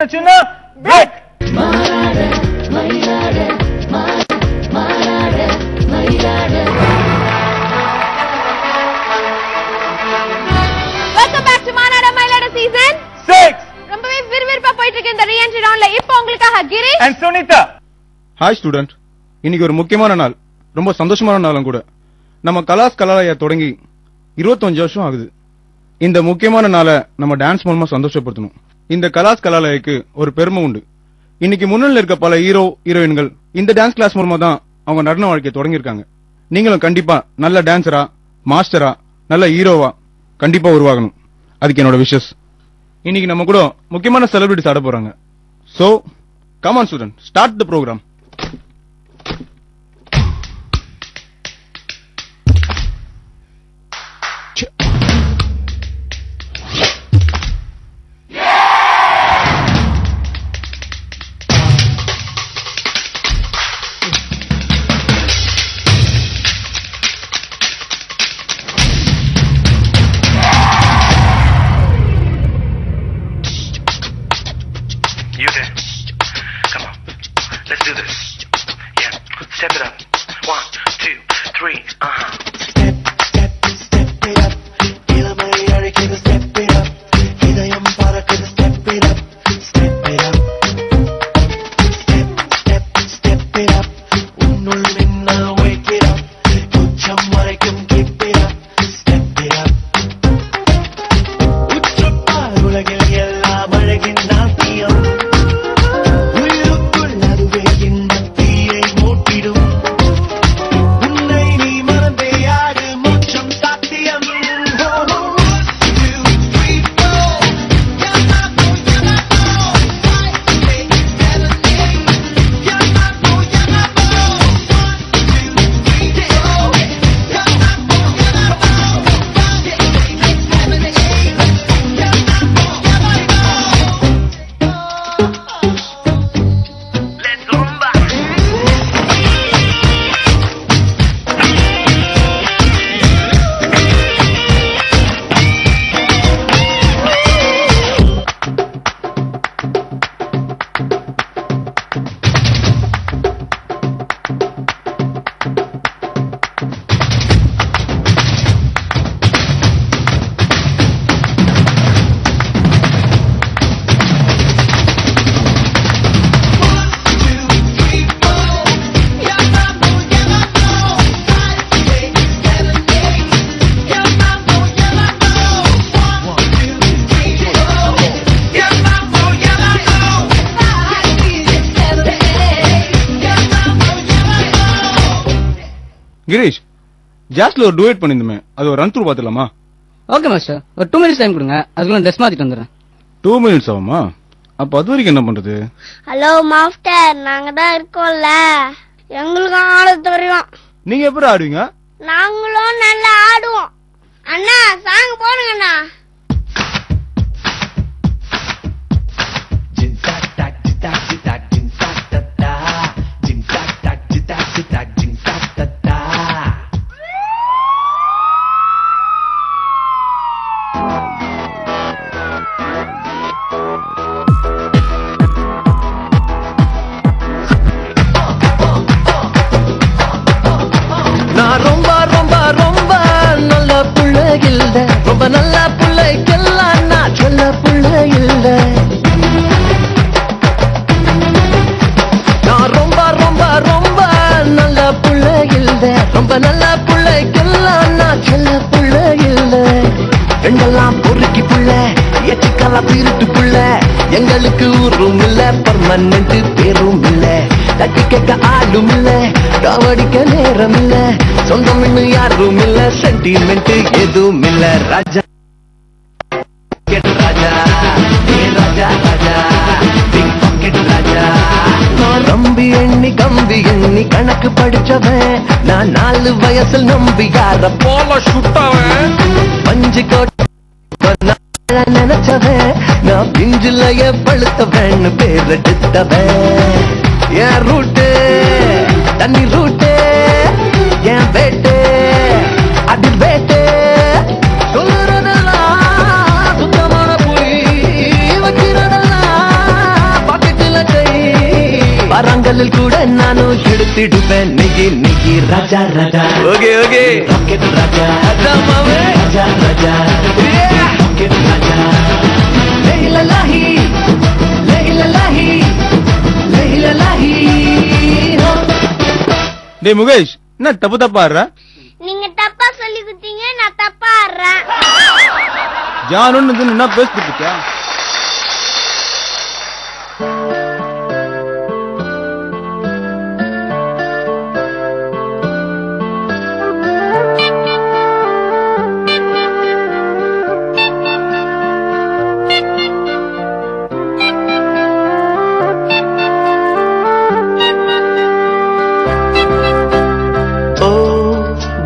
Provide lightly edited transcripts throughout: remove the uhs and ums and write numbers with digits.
சின்ன break. Welcome back to Manada Mailada season 6. ரொம்பவே விறுவிறுப்பா போயிட்டு இருக்கு இந்த ரீஎன்ட்ரி ரவுண்ட்ல. இப்போ உங்களுக்காக Girish and Sunitha. Hi student, இன்னைக்கு ஒரு முக்கியமான நாள், ரொம்ப சந்தோஷமான நாளும் கூட. நம்ம கலாஸ் கலாலயா தொடங்கி 25 வருஷம் ஆகுது. இந்த முக்கியமான நாளை நம்ம டான்ஸ் மூலமா சந்தோஷப்படுத்தணும். இந்த கலாஸ் கலாலயக்கு ஒரு பெருமை உண்டு. இன்னைக்கு முன்னில் இருக்க பல ஹீரோ ஹீரோயின்கள் இந்த டான்ஸ் கிளாஸ் மூலமா தான் அவங்க நடன வாழ்க்கையை தொடங்கியிருக்காங்க. நீங்களும் கண்டிப்பா நல்ல டான்சரா, மாஸ்டரா, நல்ல ஹீரோவா கண்டிப்பா உருவாகணும். அதுக்கு என்னோட விஷஸ். இன்னைக்கு நம்ம கூட முக்கியமான செலிபிரிட்டிஸ் ஆட போறாங்க. So come on student, start the programme. You there? Come on, let's do this. Yeah, step it up. 1, 2, 3. Step it up. இளமை அழைக்குது, step it up. இதயம் பறக்குது, step it up. Step it up. Step it up. உன்னுள் நின்ன wake it up. உச்சம் வரைக்கும் keep it up. Step it up. உற்றுப்பார் உலகில் எல்லாம் அழகின் நாட்டியம். உயிருக்குள் அதுவே இன்பத் தீயை மூட்டிடும். உன்னை நீ மறந்தே யாரு மோட்சம் சாத்தியம். Let's rumba. கிரீஷ், ஜாஸ்ல ஒரு டுவேட் பண்ணிருந்தோமே, அது ஒரு ரன் த்ரூ பாத்துலாமா? ஓகே மாஸ்டர், ஒரு 2 மினிட்ஸ் டைம் கொடுங்க, அதுக்குள்ள ட்ரெஸ் மாத்திட்டு வந்துடுறேன். 2 மினிட்ஸ் ஆகுமா? அப்ப அது வரைக்கும் என்ன பண்றது? ஹலோ மாஸ்டர், நாங்க தான் இருக்கோம்ல, எங்களுக்கு ஆட தெரியும். நீங்க எப்படி ஆடுவீங்க? நாங்களும் நல்லா ஆடுவோம். அண்ணா சாங் போடுங்கண்ணா. நான் ரொம்ப ரொம்ப ரொம்ப நல்ல புள்ள இல்ல, ரொம்ப நல்ல புள்ளைக்கெல்லாம் நான் சொல்ல புள்ள இல்ல. நான் ரொம்ப ரொம்ப ரொம்ப நல்ல புள்ள இல்ல, ரொம்ப நல்ல புள்ளைக்கெல்லாம் நான் சொல்ல புள்ள இல்ல. ரெண்டெல்லாம் பொறுக்கி புள்ள, எச்சுக்கெல்லாம் திருட்டு புள்ள. எங்களுக்கு ஊரும் இல்ல, பர்மனன்ட் பேரும் இல்ல, தட்டி கேட்க ஆளும் இல்ல, காவடிக்க நேரம் இல்ல, சொந்தம் இன்னும் யாரும் இல்ல, சென்டிமெண்ட் எதுவும் இல்ல. ராஜா கேட்டு ராஜா, ஏ ராஜா ராஜா, பிக் பாக்கெட் ராஜா. நான் நம்பி எண்ணி கம்பி எண்ணி கணக்கு படிச்சவன், நான் 4 வயசில் நம்பி யார போல சுட்டவன். பஞ்சு கோட்டை நினைச்சவன், நான் பிஞ்சிலைய பழுத்தவன் பேர் எடுத்தவன். என் ரூட்டு தண்ணி ரூட்டு, என் வேட்டு அது வேட்டு. சொல்லுறதெல்லாம் சுத்தமான பொய், வைக்கிறதெல்லாம் ஊஞ்சலில் கூட நானும் எடுத்திடுவேன் Negi Negi Raja Raja okay okay rocket ராஜா அதான் மாமே ராஜா ராஜா ராக்கெட் ராஜா லேலலாஹி லேலலாஹி லேலலாஹி டேய் முகேஷ் என்ன தப்பு தப்பா ஆடுற? நீங்க தப்பா சொல்லி குத்தீங்க, நான் தப்பா ஆடுறேன். ஜானுன்னு என்ன பேசிட்டு இருக்கியா?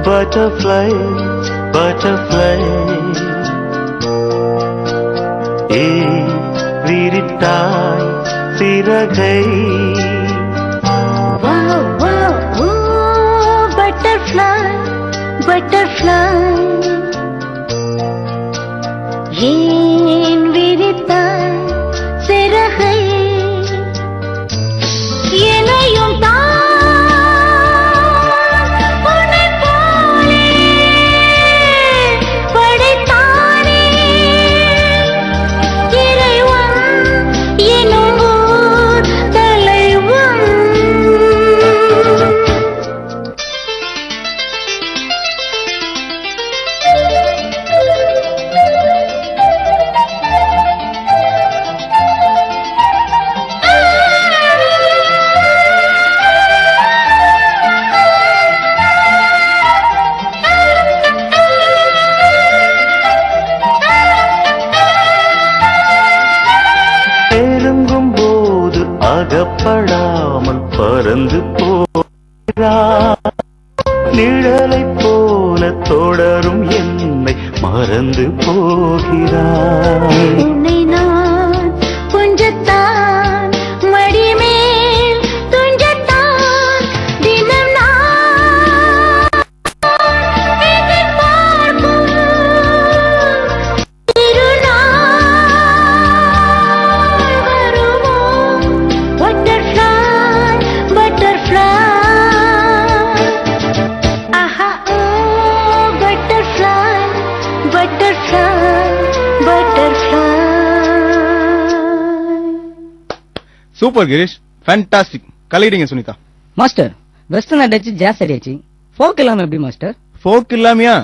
Butterfly, butterfly, விரித்தாய் சிறகை. Wow, wow, ooh, butterfly, butterfly, ஏன் விரித்தாய் சிறகை என்னையும் அகப்படாமல் பறந்து போகிறார், நிழலை போல தொடரும் என்னை மறந்து போகிறார். உன்னை நான் கொஞ்சத்தான் மடிமேல் துஞ்சத்தான் தினம் நான் எதிர்பார்க்கும் திருநாள் வருமோ. Butterfly, butterfly, aha, oh, butterfly, butterfly, butterfly. Super Girish, fantastic. கலையிடுங்க சுனிதா. மாஸ்டர் வெஸ்டர்ன் அடிச்சு ஜாஸ் அடியாச்சு, ஃபோக் இல்லாம எப்படி மாஸ்டர்? ஃபோக் இல்லாமையா?